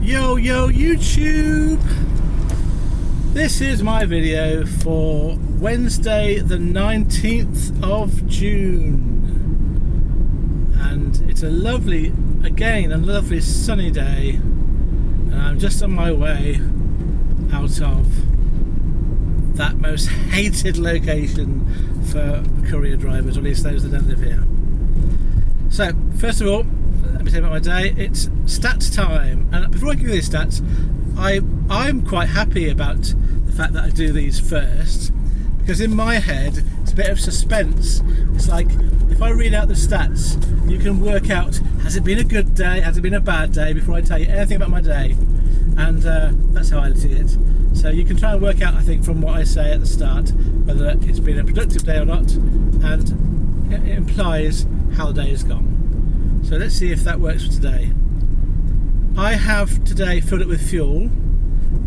Yo YouTube, this is my video for Wednesday the 19th of June, and it's a lovely sunny day, and I'm just on my way out of that most hated location for courier drivers, or at least those that don't live here. So first of all, let me tell you about my day. It's stats time, and before I give you these stats, I'm quite happy about the fact that I do these first, because in my head it's a bit of suspense. It's like, if I read out the stats, you can work out, has it been a good day, has it been a bad day, before I tell you anything about my day. And that's how I see it. So you can try and work out, I think, from what I say at the start, whether it's been a productive day or not, and it implies how the day has gone. So let's see if that works for today. I have today filled it with fuel,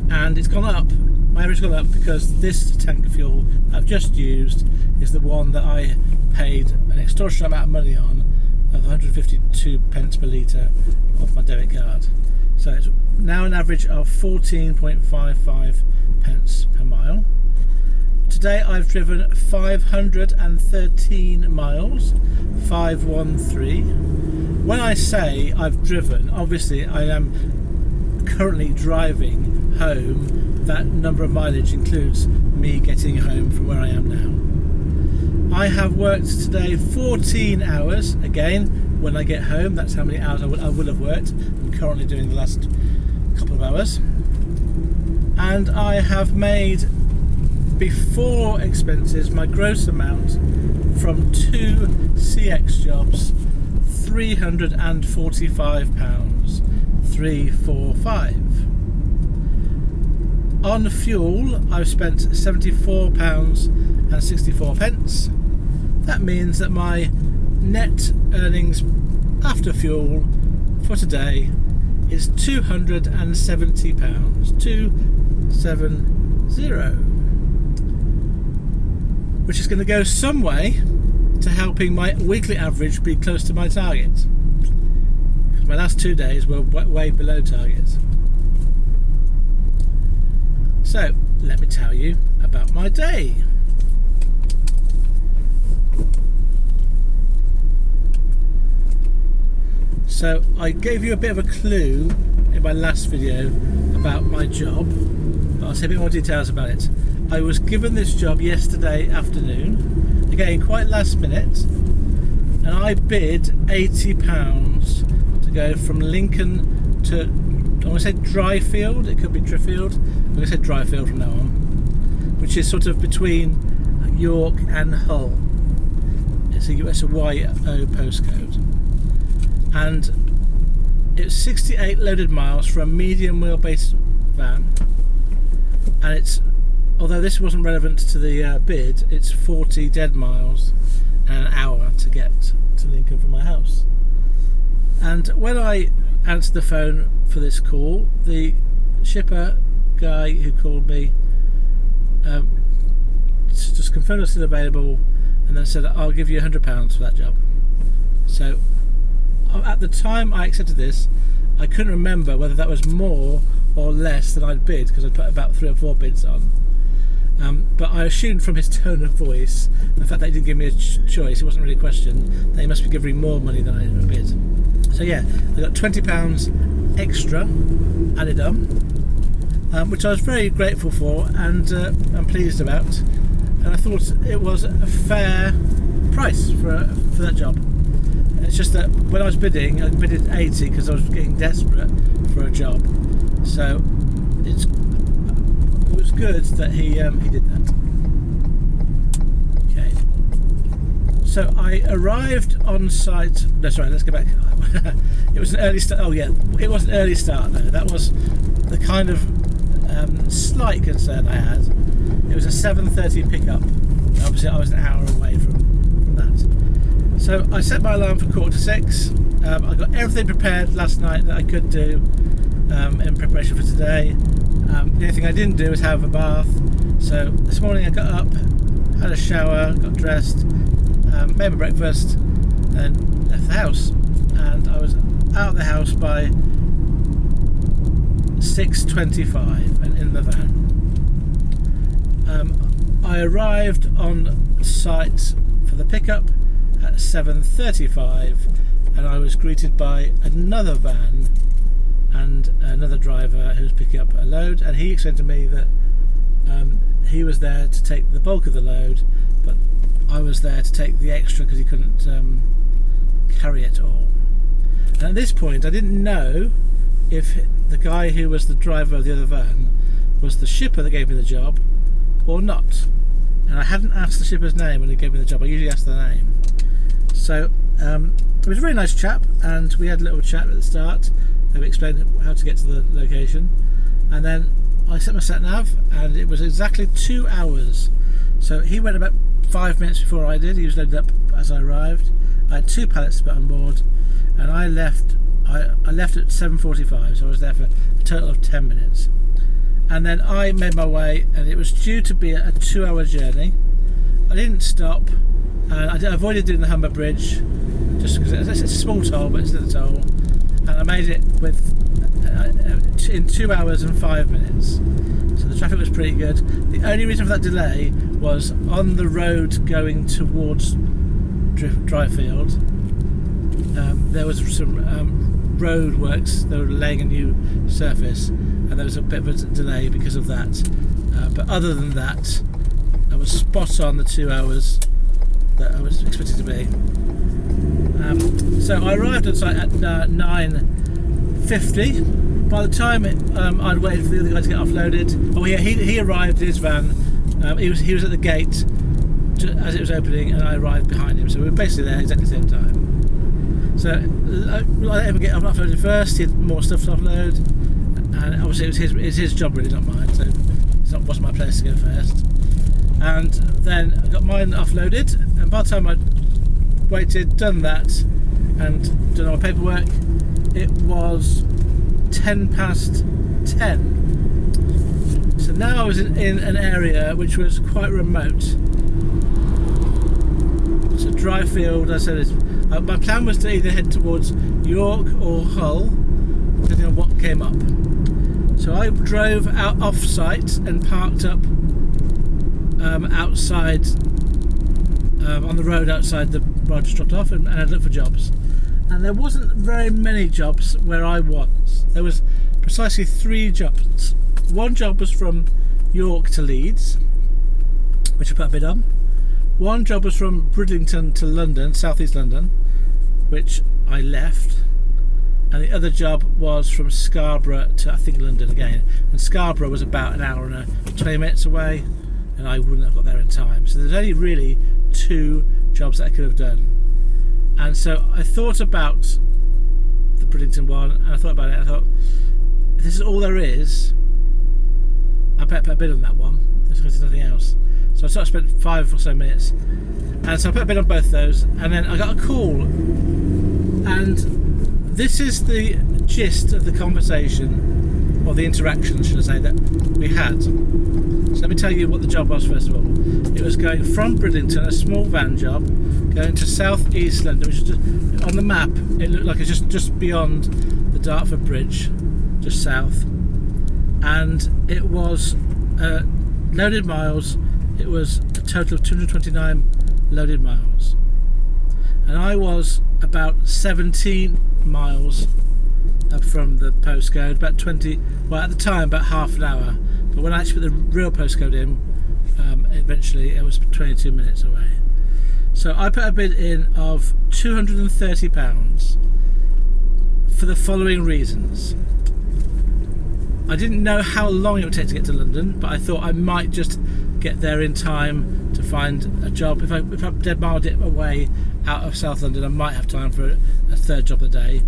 and it's gone up. My average has gone up because this tank of fuel I've just used is the one that I paid an extortionate amount of money on, of 152 pence per litre off my debit card. So it's now an average of 14.55 pence per mile. Today I've driven 513 miles, 513. When I say I've driven, obviously I am currently driving home. That number of mileage includes me getting home from where I am now. I have worked today 14 hours. Again, when I get home, that's how many hours I will have worked. I'm currently doing the last couple of hours. And I have made, before expenses, my gross amount from 2 CX jobs, £345, 345. On fuel, I've spent £74.64. That means that my net earnings after fuel for today is £270, 270, which is going to go some way to helping my weekly average be close to my target, because my last 2 days were way below target. So let me tell you about my day. So I gave you a bit of a clue in my last video about my job, but I'll say a bit more details about it. I was given this job yesterday afternoon, again quite last minute, and I bid £80 to go from Lincoln to, I want to say Dryfield, it could be Driffield, I'm going to say Dryfield from now on, which is sort of between York and Hull. It's a YO postcode. And it's 68 loaded miles for a medium wheelbase van, and it's, although this wasn't relevant to the bid, it's 40 dead miles and an hour to get to Lincoln from my house. And when I answered the phone for this call, the shipper guy who called me just confirmed it's still available, and then said, I'll give you £100 for that job. So at the time I accepted this, I couldn't remember whether that was more or less than I'd bid, because I'd put about 3 or 4 bids on. But I assumed from his tone of voice, the fact that he didn't give me a choice, it wasn't really a question, that he must be giving me more money than I had bid. So yeah, I got £20 extra added on, which I was very grateful for and I'm pleased about. And I thought it was a fair price for that job. It's just that when I was bidding, I bidded 80 because I was getting desperate for a job. So it was good that he did that. Okay. So I arrived on site. No, sorry, let's go back. It was an early start. Oh yeah, it was an early start though. That was the kind of slight concern I had. It was a 7:30 pickup. Obviously, I was an hour away from that. So I set my alarm for 5:45. I got everything prepared last night that I could do in preparation for today. The only thing I didn't do was have a bath. So this morning I got up, had a shower, got dressed, made my breakfast, and left the house. And I was out of the house by 6:25 and in the van. I arrived on site for the pickup at 7:35, and I was greeted by another van and another driver who was picking up a load, and he explained to me that he was there to take the bulk of the load, but I was there to take the extra because he couldn't carry it all. And at this point I didn't know if the guy who was the driver of the other van was the shipper that gave me the job or not, and I hadn't asked the shipper's name when he gave me the job. I usually ask the name. So it was a very nice chap, and we had a little chat at the start. He explained how to get to the location, and then I set my sat nav, and it was exactly 2 hours. So he went about 5 minutes before I did. He was loaded up as I arrived. I had 2 pallets to put on board, and I left at 7:45, so I was there for a total of 10 minutes. And then I made my way, and it was due to be a 2-hour journey. I didn't stop, and I avoided doing the Humber Bridge just because it's a small toll, but it's still a toll. And I made it in 2 hours and 5 minutes. So the traffic was pretty good. The only reason for that delay was on the road going towards Dryfield. There was some road works. They were laying a new surface, and there was a bit of a delay because of that. But other than that, I was spot on the 2 hours that I was expected to be. So I arrived on site at 9:50. By the time I'd waited for the other guy to get offloaded, he arrived in his van. He was at the gate as it was opening, and I arrived behind him. So we were basically there exactly the same time. So I let him get offloaded first. He had more stuff to offload, and obviously it was his job, really, not mine. So it wasn't my place to go first. And then I got mine offloaded, and by the time I'd waited, done that, and done all my paperwork, it was 10:10. So now I was in an area which was quite remote. So Dryfield, I said, my plan was to either head towards York or Hull, depending on what came up. So I drove out off site and parked up outside on the road outside the road I just dropped off, and I looked for jobs. And there wasn't very many jobs where I was. There was precisely 3 jobs. One job was from York to Leeds, which I put a bid on. One job was from Bridlington to London, southeast London, which I left. And the other job was from Scarborough to, I think, London again. And Scarborough was about an hour and 20 minutes away, and I wouldn't have got there in time. So there's only really 2 jobs that I could have done. And so I thought about the Bridlington one, and I thought about it, and I thought, if this is all there is, I better put a bid on that one, just because there's nothing else. So I sort of spent 5 or so minutes, and so I put a bid on both those, and then I got a call, and this is the gist of the conversation, or the interaction, should I say, that we had. So let me tell you what the job was first of all. It was going from Bridlington, a small van job, going to South East London, which is just, on the map it looked like it's just beyond the Dartford Bridge, just south. And it was loaded miles. It was a total of 229 loaded miles, and I was about 17 miles up from the postcode, about 20, well at the time about half an hour, but when I actually put the real postcode in, eventually it was 22 minutes away. So I put a bid in of £230 for the following reasons. I didn't know how long it would take to get to London, but I thought I might just get there in time to find a job. If I dead miled it away out of South London, I might have time for a third job a day.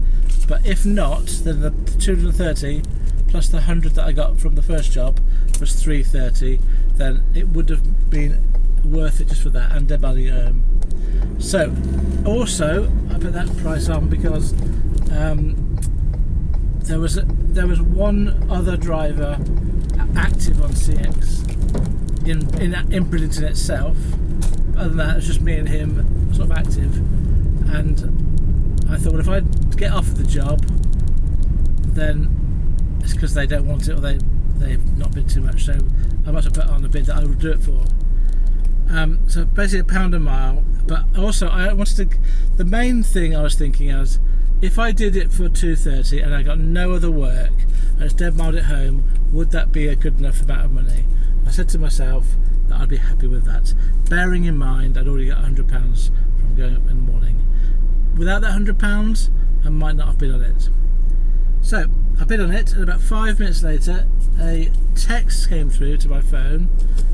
But if not, then the 230 plus the 100 that I got from the first job was 330. Then it would have been worth it just for that and dead miling it home. So also I put that price on because there was one other driver active on CX in Bridlington itself. Other than that, it was just me and him sort of active. And I thought, well, if I get offered the job, then it's because they don't want it, or they've not bid too much. So I must have put on a bid that I would do it for. So basically £1 a mile. But also I wanted to. The main thing I was thinking is, if I did it for 2.30 and I got no other work, I just dead mild at home, would that be a good enough amount of money? I said to myself that I'd be happy with that, bearing in mind I'd already got £100 from going up in the morning. Without that £100, I might not have bid on it. So I bid on it, and about 5 minutes later, a text came through to my phone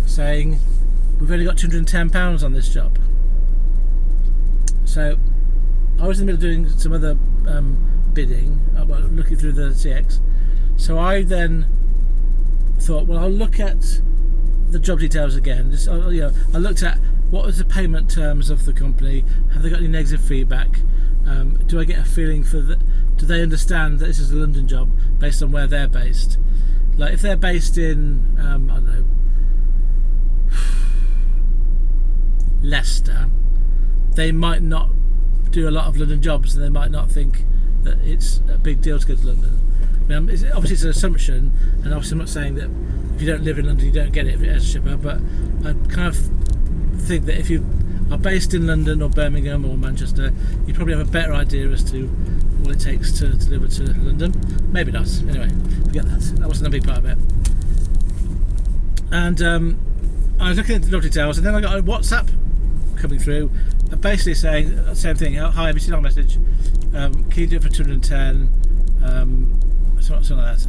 saying, we've only got £210 on this job. So I was in the middle of doing some other bidding, looking through the CX. So I then thought, well, I'll look at the job details again. I looked at what was the payment terms of the company. Have they got any negative feedback? Do I get a feeling for do they understand that this is a London job based on where they're based? Like if they're based in I don't know, Leicester, they might not do a lot of London jobs, and they might not think that it's a big deal to go to London. Obviously it's an assumption, and obviously I'm not saying that if you don't live in London you don't get it as a shipper, but I kind of think that if you are based in London or Birmingham or Manchester, you probably have a better idea as to what it takes to deliver to London. Maybe not. Anyway, forget that. That wasn't a big part of it. And I was looking at the job details, and then I got a WhatsApp coming through, basically saying the same thing. Hi, have you seen our message? Can you do it for 210? Something like that.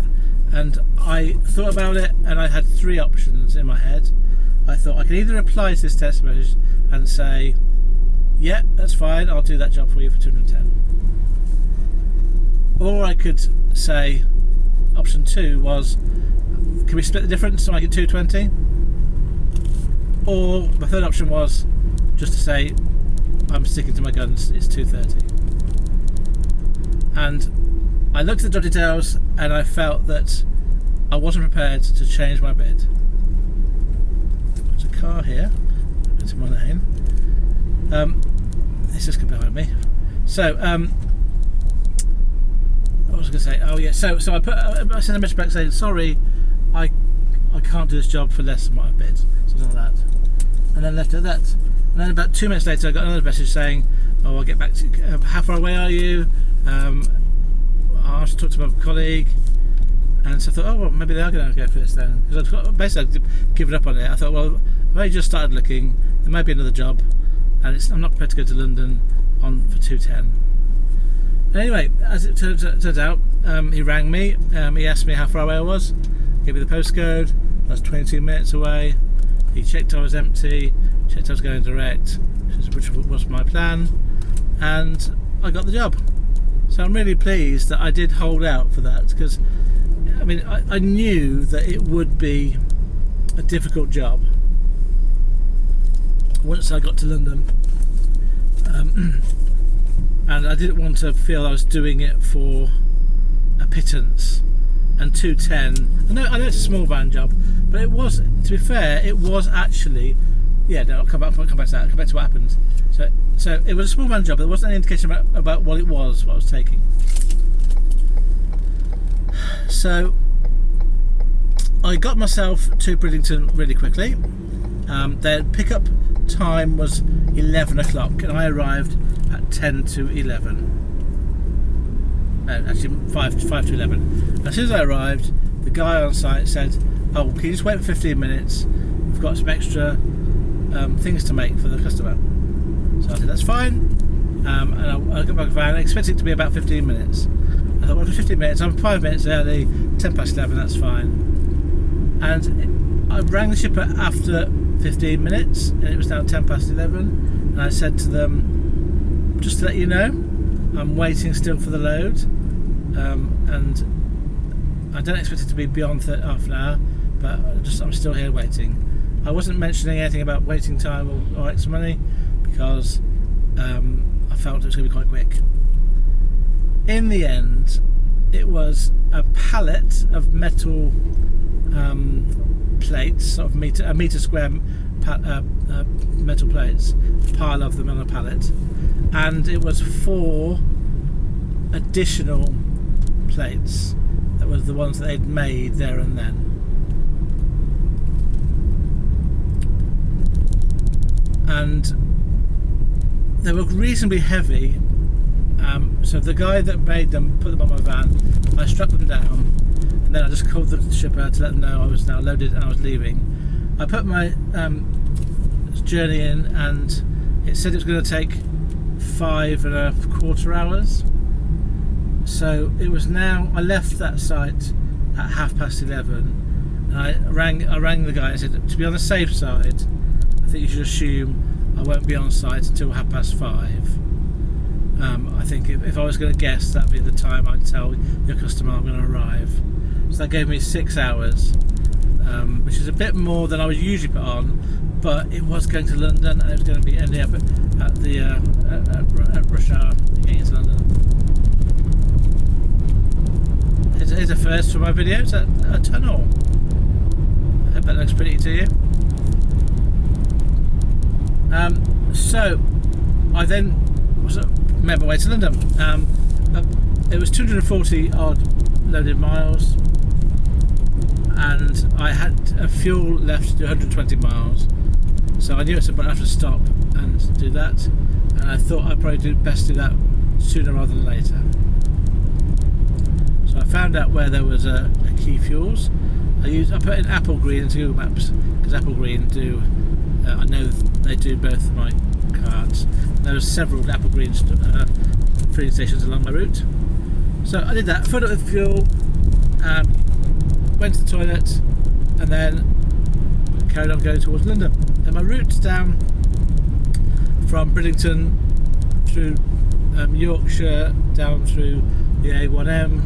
And I thought about it, and I had three options in my head. I thought I could either reply to this text message and say, yeah, that's fine, I'll do that job for you for 210. Or I could say, option 2 was, can we split the difference and make it 220? Or my third option was just to say, I'm sticking to my guns, it's 230. And I looked at the job details, and I felt that I wasn't prepared to change my bid. There's a car here, it's my name. It's just behind me. So, what was I going to say? Oh yeah, so I sent a message back saying, sorry, I can't do this job for less than what I bid, something like that. And then left it at that. And then about 2 minutes later I got another message saying, oh, I'll get back to you. How far away are you? I have to talk to my colleague. And so I thought, oh well, maybe they are going to go for this then, because I'd given up on it. I thought, well, I've only just started looking, there may be another job, and I'm not prepared to go to London for 210. And anyway, as it turns out, he rang me, he asked me how far away I was, gave me the postcode, I was 22 minutes away, he checked I was empty, checked I was going direct, which was my plan, and I got the job. So I'm really pleased that I did hold out for that, because I mean, I knew that it would be a difficult job once I got to London, and I didn't want to feel I was doing it for a pittance. And 210, I know it's a small van job, but it was, to be fair, it was actually, yeah, no, I'll come back to that, I'll come back to what happened. So it was a small van job, but there wasn't any indication about what it was, what I was taking. So I got myself to Bridlington really quickly. Their pickup time was 11 o'clock, and I arrived at 10 to 11. Actually 5 to 11. As soon as I arrived, the guy on site said, oh, can you just wait for 15 minutes? We've got some extra things to make for the customer. So I said, that's fine. And I got my van. I expected it to be about 15 minutes. I thought, well, for 15 minutes, I'm 5 minutes early, 10 past 11, that's fine. And I rang the shipper after 15 minutes, and it was now 10 past 11. And I said to them, just to let you know, I'm waiting still for the load, and I don't expect it to be beyond half an hour, but I'm still here waiting. I wasn't mentioning anything about waiting time or extra money, because I felt it was going to be quite quick. In the end, it was a pallet of metal plates, sort of a metre square metal plates, a pile of them on a pallet, and it was 4 additional plates that was the ones that they'd made there and then. And they were reasonably heavy, so the guy that made them put them on my van. I struck them down, and then I just called the shipper to let them know I was now loaded and I was leaving. I put my journey in, and it said it was going to take 5.25 hours. So it was now. I left that site at 11:30, and I rang the guy and said, to be on the safe side, I think you should assume I won't be on site until 5:30. I think if I was going to guess, that'd be the time I'd tell your customer I'm going to arrive. So that gave me 6 hours, which is a bit more than I would usually put on, but it was going to London, and it was going to be ending up at rush hour getting into London. Here's a first for my video. It's a tunnel. I hope that looks pretty to you. So I then made my way to London. It was 240 odd loaded miles, and I had a fuel left to do 120 miles. So I knew I'd have to stop and do that, and I thought I'd probably best do that sooner rather than later. So I found out where there was a Key Fuels. I put in Apple Green into Google Maps, because Apple Green do. I know they do both of my cards. There were several Apple Green filling stations along my route. So I did that, filled it with fuel, went to the toilet, and then carried on going towards London. And my route down from Bridlington through Yorkshire, down through the A1M,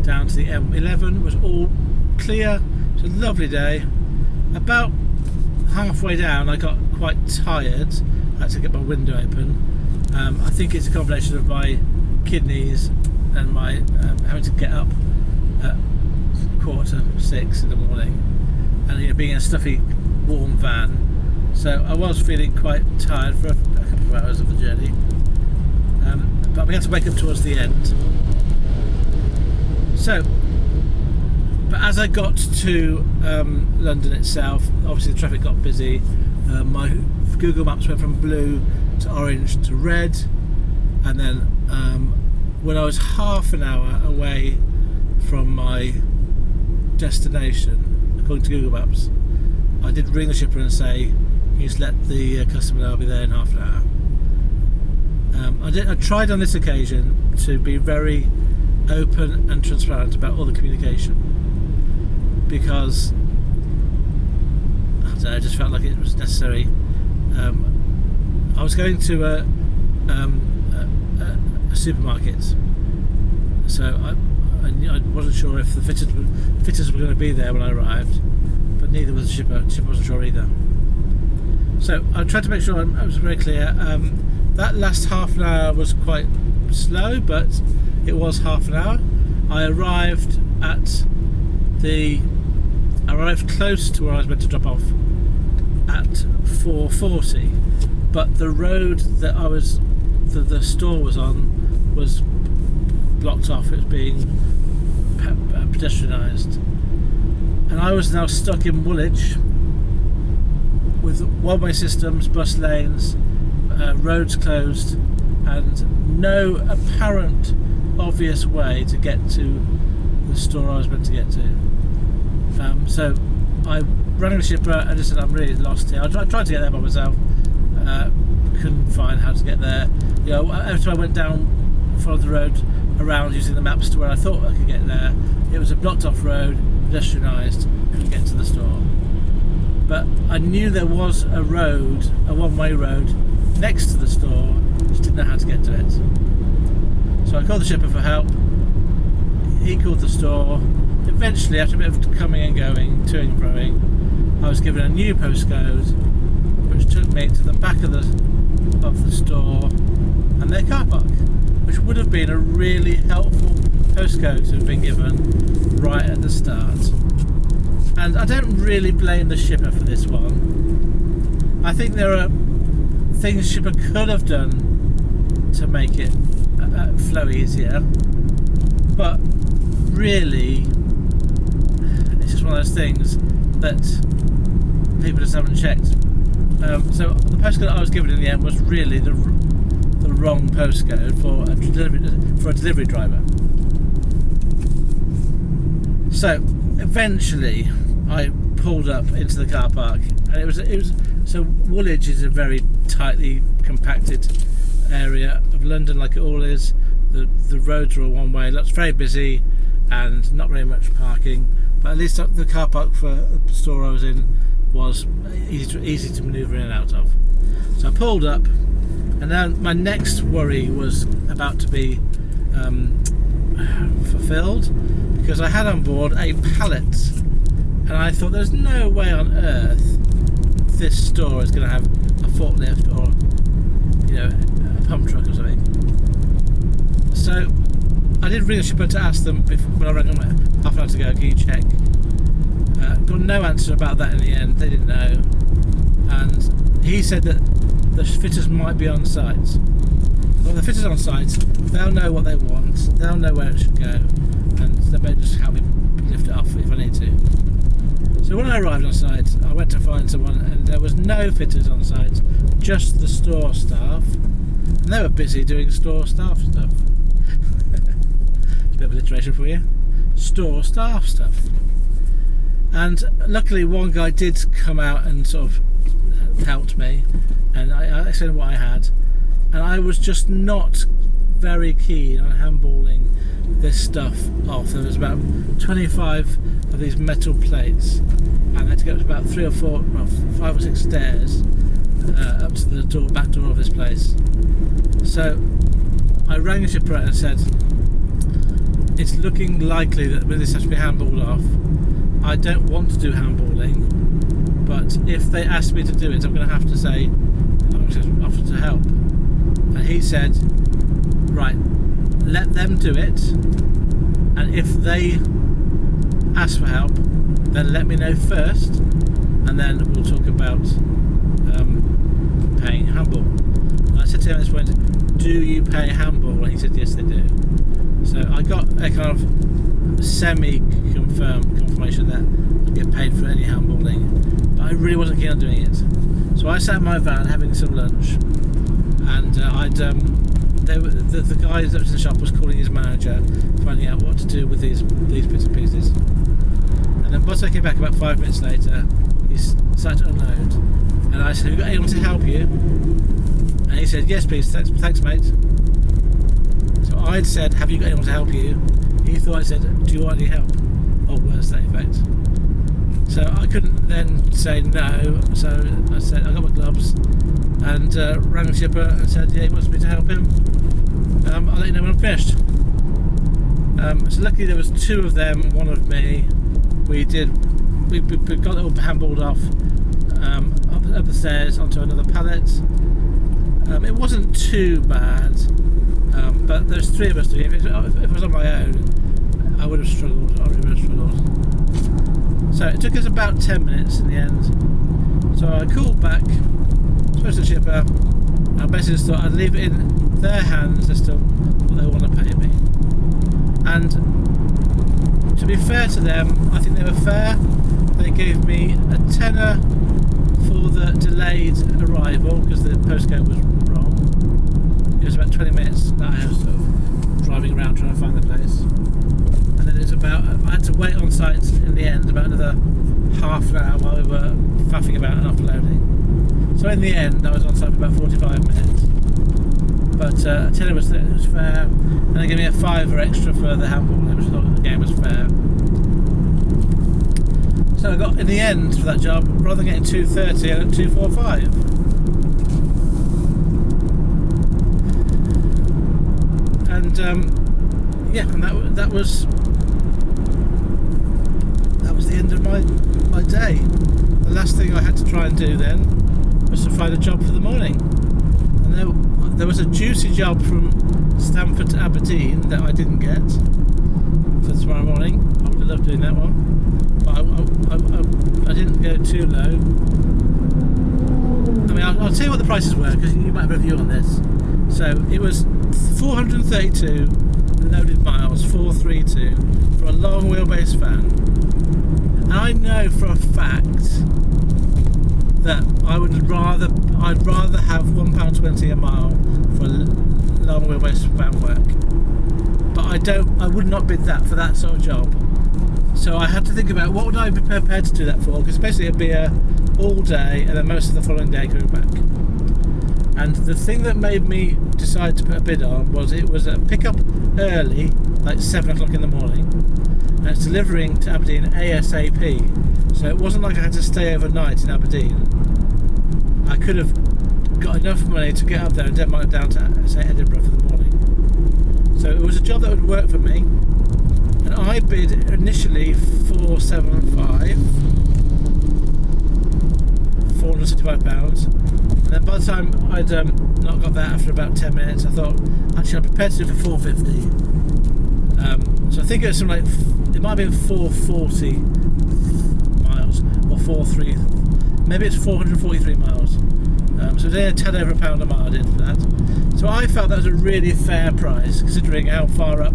down to the M11 was all clear. It was a lovely day. About halfway down I got quite tired. I had to get my window open. I think it's a combination of my kidneys and my having to get up at 5:45 in the morning, and being in a stuffy warm van. So I was feeling quite tired for a couple of hours of the journey, but we had to wake up towards the end. So but as I got to London itself, obviously the traffic got busy. My Google Maps went from blue to orange to red, and then when I was half an hour away from my destination, according to Google Maps, I did ring the shipper and say, "Can you just let the customer know I'll be there in half an hour." I tried on this occasion to be very open and transparent about all the communication, because I don't know, I just felt like it was necessary. I was going to a supermarket, so I wasn't sure if the fitters were going to be there when I arrived, but neither was the shipper. The shipper wasn't sure either. So I tried to make sure I was very clear. That last half an hour was quite slow, but it was half an hour. I arrived close to where I was meant to drop off at 4:40, but the road that the store was on was blocked off. It was being pedestrianised, and I was now stuck in Woolwich with one-way systems, bus lanes, roads closed, and no apparent obvious way to get to the store I was meant to get to. So I rang the shipper and just said, "I'm really lost here." I tried to get there by myself, couldn't find how to get there. Every time I went down, followed the road around using the maps to where I thought I could get there, it was a blocked off road, pedestrianised, couldn't get to the store. But I knew there was a road, a one-way road next to the store, just didn't know how to get to it. So I called the shipper for help. He called the store. Eventually, after a bit of coming and going, toing and froing, I was given a new postcode, which took me to the back of the store and their car park, which would have been a really helpful postcode to have been given right at the start. And I don't really blame the shipper for this one. I think there are things shipper could have done to make it flow easier, but really, it's just one of those things that people just haven't checked. So the postcode I was given in the end was really the wrong postcode for a delivery driver. So eventually I pulled up into the car park, and it was so Woolwich is a very tightly compacted area of London, like it all is. The roads are all one way. It's very busy and not very much parking, but at least the car park for the store I was in was easy to manoeuvre in and out of. So I pulled up, and then my next worry was about to be fulfilled, because I had on board a pallet, and I thought there's no way on earth this store is going to have a forklift or a pump truck or something. So I did ring the shipper to ask them when I rang them half an hour to go, can you check? Got no answer about that in the end. They didn't know, and he said that the fitters might be on site. Well, the fitters on site, they'll know what they want, they'll know where it should go, and they may just help me lift it off if I need to. So when I arrived on site, I went to find someone, and there was no fitters on site, just the store staff, and they were busy doing store staff stuff. It's a bit of alliteration for you. Store staff stuff. And luckily one guy did come out and sort of helped me, and I explained what I had, and I was just not very keen on handballing this stuff off. There was about 25 of these metal plates, and I had to go up to about 5 or 6 stairs up to the back door of this place. So I rang the shipper and said, it's looking likely that this has to be handballed off. I don't want to do handballing, but if they ask me to do it, I'm going to have to say I'm just offer to help. And he said, right, let them do it, and if they ask for help, then let me know first, and then we'll talk about paying handball. And I said to him at this point, do you pay handball? And he said yes, they do. So I got a kind of confirmation that I'd get paid for any handballing, but I really wasn't keen on doing it. So I sat in my van having some lunch, and the guy that was in the shop was calling his manager, finding out what to do with these bits and pieces. And then once I came back about 5 minutes later, he started to unload, and I said, have you got anyone to help you? And he said, yes please, thanks mate. So I'd said, have you got anyone to help you? He thought I said, do you want any help? Or worse to that effect. So I couldn't then say no, so I said, I got my gloves, and rang the shipper and said, yeah, he wants me to help him. I'll let you know when I'm finished. So luckily there was 2 of them, 1 of me. We got it all handballed off up the stairs onto another pallet. It wasn't too bad, but there's 3 of us doing it. If I was on my own, I would have struggled. So it took us about 10 minutes in the end. So I called back, spoke to the shipper, and basically just thought I'd leave it in their hands as to what they want to pay me. And to be fair to them, I think they were fair. They gave me a tenner for the delayed arrival because the postcode was wrong. It was about 20 minutes that I was sort of driving around trying to find the place. And then it's about, I had to wait on site in the end about another half an hour while we were faffing about and offloading. So in the end I was on site for about 45 minutes. But a tenner was fair, and they gave me a £5 extra for the handball, which I thought again was fair. So I got, in the end, for that job, rather than getting 230, I got 245. And yeah, and that was the end of my day. The last thing I had to try and do then was to find a job for the morning. And there was a juicy job from Stamford to Aberdeen that I didn't get for tomorrow morning. I would have loved doing that one, but I didn't go too low. I mean, I'll tell you what the prices were, because you might have a view on this. So it was 432 loaded miles, 432, for for a long wheelbase van. And I know for a fact that I'd rather have £1.20 a mile for a long wheelbase van work. But I would not bid that for that sort of job. So I had to think about what would I be prepared to do that for, because basically it'd be all day and then most of the following day coming back. And the thing that made me decide to put a bid on was it was a pickup early, like 7 o'clock in the morning, and it's delivering to Aberdeen ASAP. So it wasn't like I had to stay overnight in Aberdeen. I could have got enough money to get up there and get down to, say, Edinburgh for the morning. So it was a job that would work for me. And I bid initially 475, £465. And then by the time I'd not got that after about 10 minutes, I thought, actually I'm prepared to do it for 450. So I think it was something like, it might have been 440 miles, or 43, maybe it's 443 miles. So it's only a tad over £1 a mile I did for that. So I felt that was a really fair price, considering how far up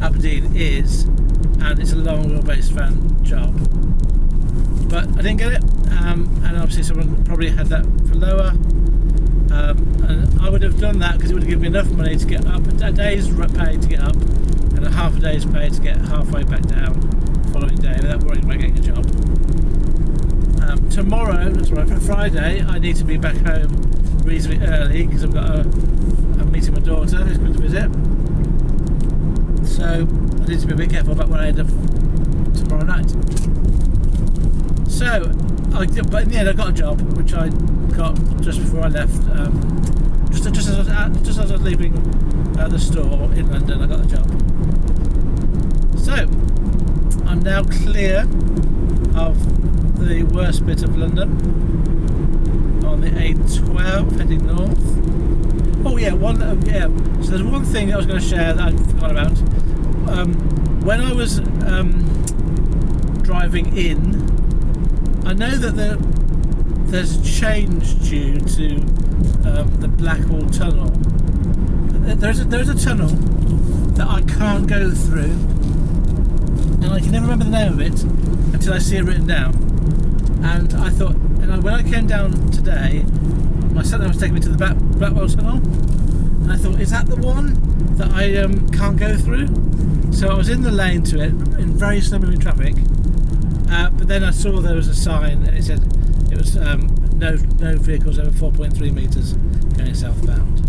Aberdeen is, and it's a long wheelbase van job. But I didn't get it, and obviously someone probably had that for lower, and I would have done that because it would have given me enough money to get up, a day's pay to get up, and a half a day's pay to get halfway back down the following day without worrying about getting a job. Tomorrow, that's right, for Friday, I need to be back home reasonably early because I've got I'm meeting my daughter who's going to visit. So I need to be a bit careful about where I end up tomorrow night. So, but in the end I got a job, which I got just before I left. Just as I was leaving the store in London, I got the job. So, I'm now clear of the worst bit of London on the A12 heading north. Oh yeah, so there's one thing that I was going to share that I forgot about. When I was driving in, I know that there's a change due to the Blackwall Tunnel. There's a tunnel that I can't go through, and I can never remember the name of it until I see it written down. And I thought, when I came down today, my sat nav was taking me to the Blackwall Tunnel, and I thought, is that the one that I can't go through? So I was in the lane to it in very slow moving traffic, but then I saw there was a sign and it said it was no vehicles over 4.3 metres going southbound.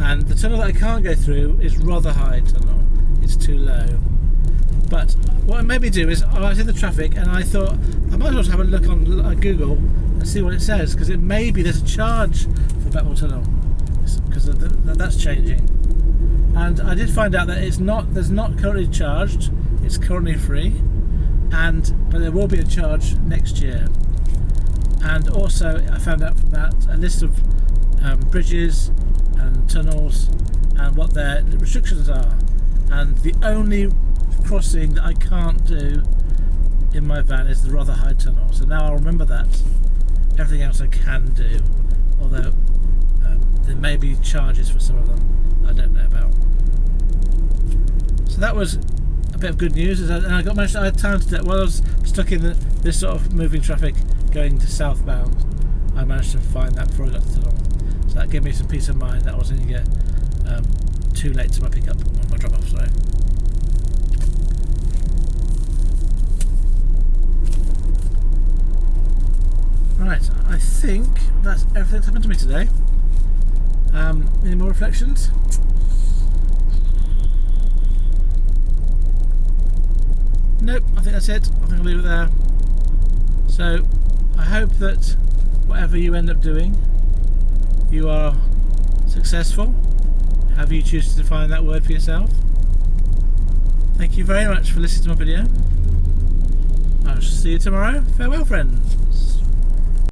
And the tunnel that I can't go through is Rotherhithe Tunnel. It's too low. But what it made me do is I was in the traffic and I thought I might as well have a look on Google and see what it says, because it may be there's a charge for Blackwall Tunnel because that's changing. And I did find out that there's not currently charged, it's currently free, but there will be a charge next year. And also I found out from that a list of bridges and tunnels and what their restrictions are, and the only crossing that I can't do in my van is the Rotherhithe Tunnel. So now I'll remember that. Everything else I can do, although there may be charges for some of them I don't know about. So that was a bit of good news, and I had time to do it while I was stuck in this sort of moving traffic going to southbound. I managed to find that before I got to the tunnel, so that gave me some peace of mind that I wasn't going to get too late to my pickup or my drop off. Sorry. Right, I think that's everything that's happened to me today. Any more reflections? Nope, I think that's it. I think I'll leave it there. So, I hope that whatever you end up doing, you are successful. However you choose to define that word for yourself. Thank you very much for listening to my video. I shall see you tomorrow. Farewell, friends.